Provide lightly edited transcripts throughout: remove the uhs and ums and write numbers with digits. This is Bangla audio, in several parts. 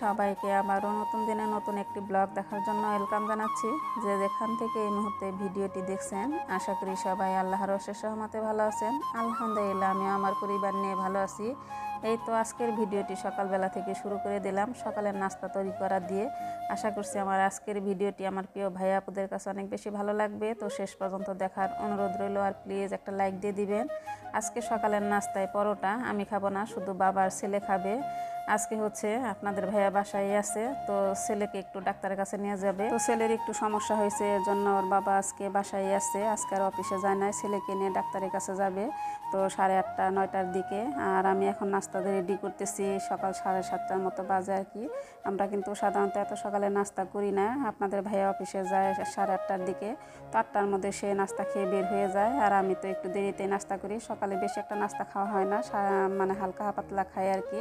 সবাইকে আবারও নতুন দিনে নতুন একটি ব্লগ দেখার জন্য ওয়েলকাম জানাচ্ছি। যে যেখান থেকে এই মুহূর্তে ভিডিওটি দেখছেন, আশা করি সবাই আল্লাহর অশেষ রহমতে ভালো আছেন। আলহামদুলিল্লাহ, আমিও আমার পরিবার নিয়ে ভালো আছি। এই তো আজকের ভিডিওটি সকালবেলা থেকে শুরু করে দিলাম, সকালের নাস্তা তৈরি করা দিয়ে। আশা করছি আমার আজকের ভিডিওটি আমার প্রিয় ভাই আপুদের কাছে অনেক বেশি ভালো লাগবে। তো শেষ পর্যন্ত দেখার অনুরোধ রইল, আর প্লিজ একটা লাইক দিয়ে দিবেন। আজকে সকালের নাস্তায় পরোটা, আমি খাবো না, শুধু বাবার ছেলে খাবে। আজকে হচ্ছে আপনাদের ভাইয়া বাসায় আছে, তো ছেলেকে একটু ডাক্তারের কাছে নিয়ে যাবে। তো ছেলের একটু সমস্যা হয়েছে, এর জন্য ওর বাবা আজকে বাসায় আছে, আজকে আর অফিসে যায় না, ছেলেকে নিয়ে ডাক্তারের কাছে যাবে। তো 8:30 9টার দিকে। আর আমি এখন নাস্তা রেডি করতেছি, সকাল 7:30টার মতো বাজে আর কি। আমরা কিন্তু সাধারণত এত সকালে নাস্তা করি না। আপনাদের ভাইয়া অফিসে যায় 8:30টার দিকে, তো 8টার মধ্যে সে নাস্তা খেয়ে বের হয়ে যায়। আর আমি তো একটু দেরিতে নাস্তা করি, সকালে বেশি একটা নাস্তা খাওয়া হয় না, মানে হালকা পাতলা খাই আর কি।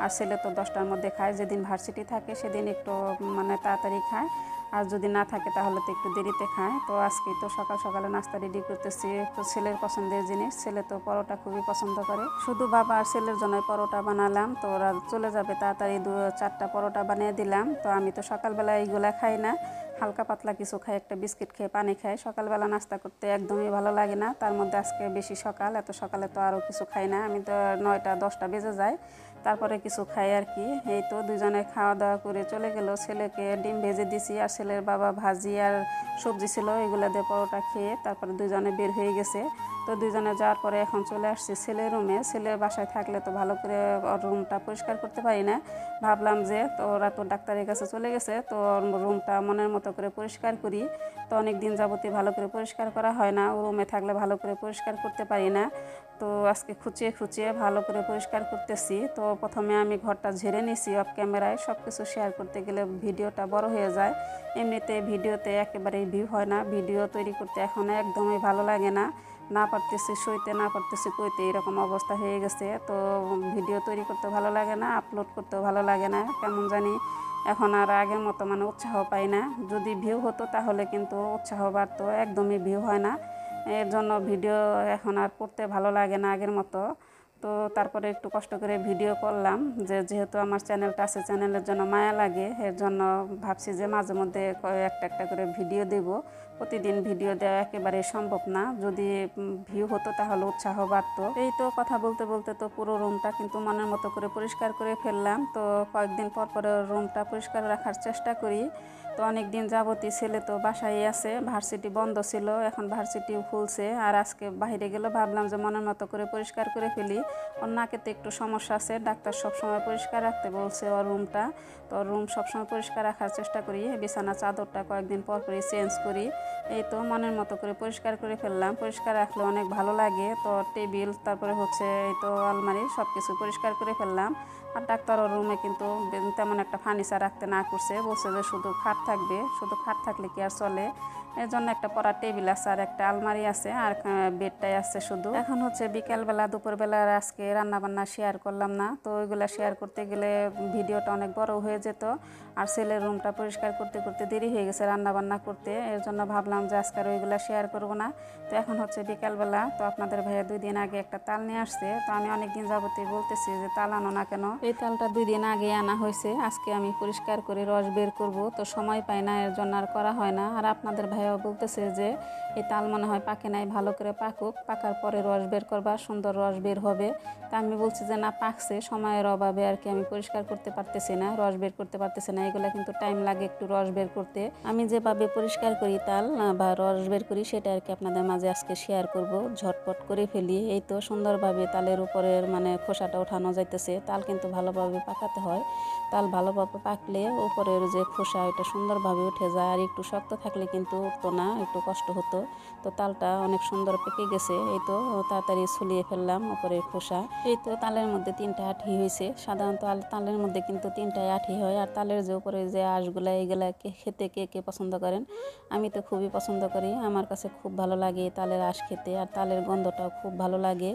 আর ছেলে তো 10টার মধ্যে খায়, যেদিন ভার্সিটি থাকে সেদিন একটু মানে তাড়াতাড়ি খায়, আর যদি না থাকে তাহলে তো একটু দেরিতে খায়। তো আজকে তো সকাল সকালে নাস্তা রেডি করতেছি, তো ছেলের পছন্দের জিনিস, ছেলে তো পরোটা খুবই পছন্দ করে। শুধু বাবা আর ছেলের জন্যই পরোটা বানালাম, তো ওরা চলে যাবে তাড়াতাড়ি, 4টা পরোটা বানিয়ে দিলাম। তো আমি তো সকালবেলা এইগুলা খাই না, হালকা পাতলা কিছু খাই, একটা বিস্কিট খেয়ে পানি খাই। সকালবেলা নাস্তা করতে একদমই ভালো লাগে না, তার মধ্যে আজকে বেশি সকাল, এত সকালে তো আরও কিছু খাই না। আমি তো 9টা 10টা বেজে যায়, তারপরে কিছু খাই আর কি। এই তো দুজনে খাওয়া দাওয়া করে চলে গেল। ছেলেকে ডিম ভেজে দিছি, আর ছেলের বাবা ভাজি আর সবজি ছিল, এগুলো দিয়ে পরোটা খেয়ে তারপরে দুজনে বের হয়ে গেছে। তো দুজনে যাওয়ার পরে এখন চলে আসছি ছেলের রুমে। ছেলের বাসায় থাকলে তো ভালো করে রুমটা পরিষ্কার করতে পারি না, ভাবলাম যে তো ওরা তো ডাক্তারের কাছে চলে গেছে, তো রুমটা মনের মতো করে পরিষ্কার করি। তো অনেক দিন যাবতীয় ভালো করে পরিষ্কার করা হয় না, রুমে থাকলে ভালো করে পরিষ্কার করতে পারি না। তো আজকে খুঁচিয়ে খুঁচিয়ে ভালো করে পরিষ্কার করতেছি। তো প্রথমে আমি ঘরটা ঝেড়ে নিছি অফ ক্যামেরায়, সব কিছু শেয়ার করতে গেলে ভিডিওটা বড় হয়ে যায়। এমনিতে ভিডিওতে একেবারেই ভিউ হয় না, ভিডিও তৈরি করতে এখন একদমই ভালো লাগে না, না পারতেছি সইতে, না পারতেছি কইতে, এরকম অবস্থা হয়ে গেছে। তো ভিডিও তৈরি করতে ভালো লাগে না, আপলোড করতেও ভালো লাগে না, কেমন জানি এখন আর আগের মতো মানে উৎসাহ পাই না। যদি ভিউ হতো তাহলে কিন্তু উৎসাহ বাড়তো, একদমই ভিউ হয় না, এর জন্য ভিডিও এখন আর করতে ভালো লাগে না আগের মতো। তো তারপরে একটু কষ্ট করে ভিডিও করলাম, যেহেতু আমার চ্যানেলটা আছে, চ্যানেলের জন্য মায়া লাগে, এর জন্য ভাবছি যে মাঝে মধ্যে একটা একটা করে ভিডিও দেব। প্রতিদিন ভিডিও দেওয়া একেবারে সম্ভব না, যদি ভিউ হতো তাহলে উৎসাহ বাড়তো। এই তো কথা বলতে বলতে তো পুরো রুমটা কিন্তু মনের মতো করে পরিষ্কার করে ফেললাম। তো কয়েকদিন পর পরে রুমটা পরিষ্কার রাখার চেষ্টা করি। তো অনেক দিন যাবতীয় ছেলে তো বাসায় আছে, ভার্সিটি বন্ধ ছিল, এখন ভার্সিটিও খুলছে, আর আজকে বাইরে গেল, ভাবলাম যে মনের মতো করে পরিষ্কার করে ফেলি। ওর নাকেতে একটু সমস্যা আছে, ডাক্তার সবসময় পরিষ্কার রাখতে বলছে ওর রুমটা। তো ওর রুম সবসময় পরিষ্কার রাখার চেষ্টা করি, বিছানা চাদরটা কয়েকদিন পর পরই চেঞ্জ করি। এই তো মনের মতো করে পরিষ্কার করে ফেললাম, পরিষ্কার রাখলে অনেক ভালো লাগে। তো টেবিল, তারপরে হচ্ছে এই তো আলমারি, সব কিছু পরিষ্কার করে ফেললাম। আর ডাক্তার ওর রুমে কিন্তু তেমন একটা ফার্নিচার রাখতে না করছে, বলছে যে শুধু খাট থাকবে, শুধু খাট থাকলে কি আর চলে, এর জন্য একটা পড়ার টেবিল আছে, আর একটা আলমারি আছে, আর বেডটাই আছে শুধু। এখন হচ্ছে বিকালবেলা, দুপুরবেলা আজকে রান্নাবান্না শেয়ার করলাম না, তো ওইগুলো শেয়ার করতে গেলে ভিডিওটা অনেক বড় হয়ে যেত, আর ছেলের রুমটা পরিষ্কার করতে করতে দেরি হয়ে গেছে রান্নাবান্না করতে, এর জন্য ভাবলাম যে আজকে ওইগুলো শেয়ার করব না। তো এখন হচ্ছে বিকালবেলা, তো আপনাদের ভাইয়া 2 দিন আগে একটা তাল নিয়ে আসছে, তো আমি অনেক দিন যাবতীয় বলতেছি যে তাল আনো না কেন। এই তালটা 2 দিন আগে আনা হয়েছে, আজকে আমি পরিষ্কার করে রস বের করব, তো সময় পাই না, এর জন্য আর করা হয় না। আর আপনাদের ভাইয়াও বলতেছে যে এই তাল মনে হয় পাকে নাই, ভালো করে পাকুক, পাকার পরে রস বের করবা, সুন্দর রস বের হবে। তা আমি বলছি যে না, পাকছে, সময়ের অভাবে আর কি আমি পরিষ্কার করতে পারতেছি না, রস বের করতে পারতেছি না, এগুলো কিন্তু টাইম লাগে একটু রস বের করতে। আমি যেভাবে পরিষ্কার করি তাল বা রস বের করি, সেটা আর কি আপনাদের মাঝে আজকে শেয়ার করব, ঝটপট করে ফেলি। এই তো সুন্দরভাবে তালের উপরের মানে খোসাটা ওঠানো যাইতেছে, তাল কিন্তু ভালোভাবে পাকাতে হয়, তাল ভালোভাবে পাকলে উপরের যে খোসা এটা সুন্দরভাবে উঠে যায়, আর একটু শক্ত থাকলে কিন্তু উঠতো না, একটু কষ্ট হতো। তো তালটা অনেক সুন্দর পেকে গেছে, এই তো তাড়াতাড়ি ছুলিয়ে ফেললাম উপরের খোসা। এই তো তালের মধ্যে 3টা আঠি হয়েছে, সাধারণত তালের মধ্যে কিন্তু 3টাই আঠি হয়। আর তালের যে উপরে যে আঁশগুলা, এইগুলা খেতে কে কে পছন্দ করেন, আমি তো খুবই পছন্দ করি, আমার কাছে খুব ভালো লাগে তালের আঁশ খেতে, আর তালের গন্ধটাও খুব ভালো লাগে।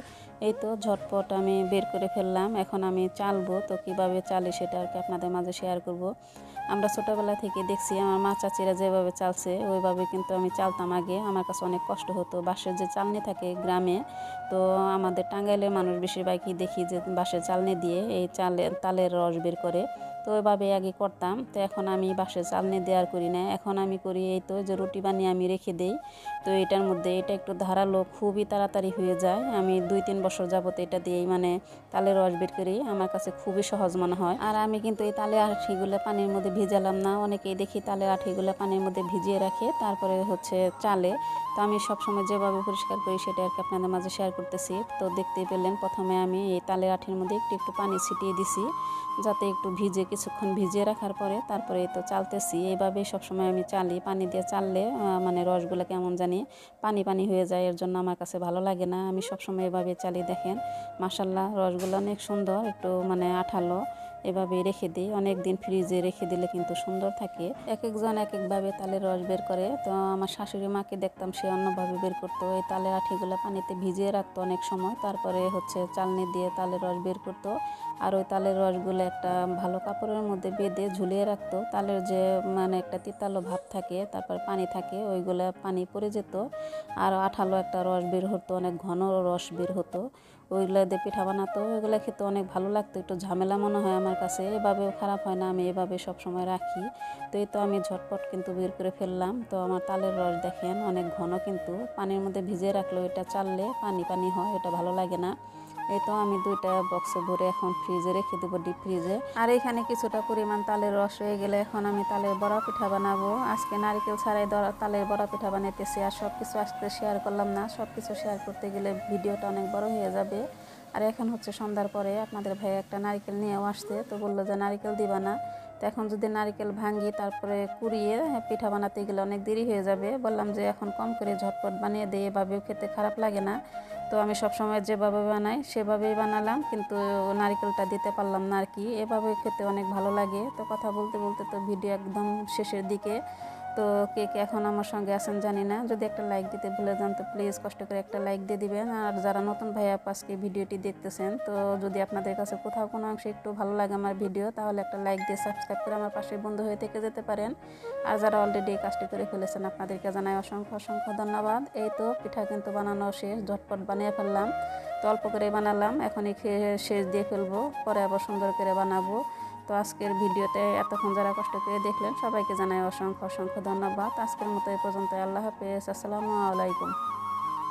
এই তো ঝটপট আমি বের করে ফেললাম, এখন আমি চালবো, তো কিভাবে চালি সেটা আর কি আপনাদের মাঝে শেয়ার করব। আমরা ছোটোবেলা থেকে দেখছি আমার মা চাচিরা যেভাবে চালছে ওইভাবে কিন্তু আমি চালতাম আগে, আমার কাছে অনেক কষ্ট হতো। বাঁশের যে চালনি থাকে গ্রামে, তো আমাদের টাঙ্গাইলের মানুষ বেশিরভাগই দেখি যে বাঁশের চালনি দিয়ে এই তালের রস বের করে। তো ওইভাবে আগে করতাম। তো এখন আমি বাসে চালনি দেওয়ার করি না, এখন আমি করি এই তো যে রুটি বানিয়ে আমি রেখে দিই। তো এটার মধ্যে এটা একটু ধারালো, খুবই তাড়াতাড়ি হয়ে যায়। আমি 2-3 বছর যাবত এটা দিয়েই মানে তালের রস বের করি, আমার কাছে খুবই সহজ মনে হয়। আর আমি কিন্তু এই তালের আঠিগুলো পানির মধ্যে ভিজালাম না, অনেকেই দেখি তালের আঠিগুলো পানির মধ্যে ভিজিয়ে রাখে তারপরে হচ্ছে চালে। তো আমি সবসময় যেভাবে পরিষ্কার করি সেটা আর কি আপনাদের মাঝে শেয়ার করতেছি। তো দেখতেই পেলেন প্রথমে আমি এই তালের আঠির মধ্যে একটু একটু পানি ছিটিয়ে দিছি, যাতে একটু ভিজে কিছুক্ষণ ভিজিয়ে রাখার পরে তারপরে তো চালতেছি। এইভাবেই সবসময় আমি চালি, পানি দিয়ে চাললে মানে রসগুলো কেমন জানি পানি পানি হয়ে যায়, এর জন্য আমার কাছে ভালো লাগে না। আমি সবসময় এভাবে চালি। দেখেন মাশাল্লাহ রসগুলো অনেক সুন্দর, একটু মানে আঠালো। এভাবে রেখে দিই, অনেক দিন ফ্রিজে রেখে দিলে কিন্তু সুন্দর থাকে। এক একজন এক একভাবে তালের রস বের করে। তো আমার শাশুড়ি মাকে দেখতাম সে অন্যভাবে বের করতো, এই তালের আঠিগুলো পানিতে ভিজিয়ে রাখতো অনেক সময়, তারপরে হচ্ছে চালনি দিয়ে তালের রস বের করতো। আর ওই তালের রসগুলো একটা ভালো কাপড়ের মধ্যে বেঁধে ঝুলিয়ে রাখতো। তালের যে মানে একটা তিতালো ভাব থাকে, তারপর পানি থাকে, ওইগুলো পানি পড়ে যেত আর আঠালো একটা রস বের হতো, অনেক ঘন রস বের হতো। ওইগুলো দিয়ে পিঠা বানাতো, ওইগুলো খেতে অনেক ভালো লাগতো। একটু ঝামেলা মনে হয় আমার কাছে, এভাবেও খারাপ হয় না, আমি এভাবে সবসময় রাখি। তো এই তো আমি ঝটপট কিন্তু বের করে ফেললাম। তো আমার তালের রস দেখেন অনেক ঘন, কিন্তু পানির মধ্যে ভিজিয়ে রাখলেও এটা চাললে পানি পানি হয়, এটা ভালো লাগে না। এই তো আমি 2টা বক্সে ভরে এখন ফ্রিজে রেখে দেবো, ডিপ ফ্রিজে। আর এখানে কিছুটা পরিমাণ তালের রস হয়ে গেলে এখন আমি তালের বড়া পিঠা বানাবো। আজকে নারকেল ছাড়াই তালের বড়া পিঠা বানাইতেছি। আর সব কিছু আজকে শেয়ার করলাম না, সব কিছু শেয়ার করতে গেলে ভিডিওটা অনেক বড় হয়ে যাবে। আর এখন হচ্ছে সন্ধ্যার পরে আপনাদের ভাই একটা নারকেল নিয়েও আসতে, তো বললো যে নারকেল দিবা না। তো এখন যদি নারকেল ভাঙি তারপরে কুড়িয়ে পিঠা বানাতে গেলে অনেক দেরি হয়ে যাবে। বললাম যে এখন কম করে ঝটপট বানিয়ে দিই, এভাবেও খেতে খারাপ লাগে না। তো আমি সবসময় যেভাবে বানাই সেভাবেই বানালাম, কিন্তু নারকেলটা দিতে পারলাম না আর কি। এভাবে খেতে অনেক ভালো লাগে। তো কথা বলতে বলতে তো ভিডিও একদম শেষের দিকে। তো কে কে এখন আমার সঙ্গে আছেন জানি না, যদি একটা লাইক দিতে ভুলে যান তো প্লিজ কষ্ট করে একটা লাইক দিয়ে দিবেন। আর যারা নতুন ভাই আপু আজকে ভিডিওটি দেখতেছেন, তো যদি আপনাদের কাছে কোথাও কোনো অংশে একটু ভালো লাগে আমার ভিডিও, তাহলে একটা লাইক দিয়ে সাবস্ক্রাইব করে আমার পাশে বন্ধু হয়ে থেকে যেতে পারেন। আর যারা অলরেডি এই কাজটি করে ফেলেছেন আপনাদেরকে জানাই অসংখ্য অসংখ্য ধন্যবাদ। এই তো পিঠা কিন্তু বানানো শেষ, ঝটপট বানিয়ে ফেললাম। তো অল্প করে বানালাম, এখনই খেয়ে শেষ দিয়ে ফেলবো, পরে আবার সুন্দর করে বানাবো। তো আজকের ভিডিওতে এতক্ষণ যারা কষ্ট করে দেখলেন সবাইকে জানাই অসংখ্য অসংখ্য ধন্যবাদ। আজকের মতো এই পর্যন্ত, আল্লাহ হাফেজ, আসসালামু আলাইকুম।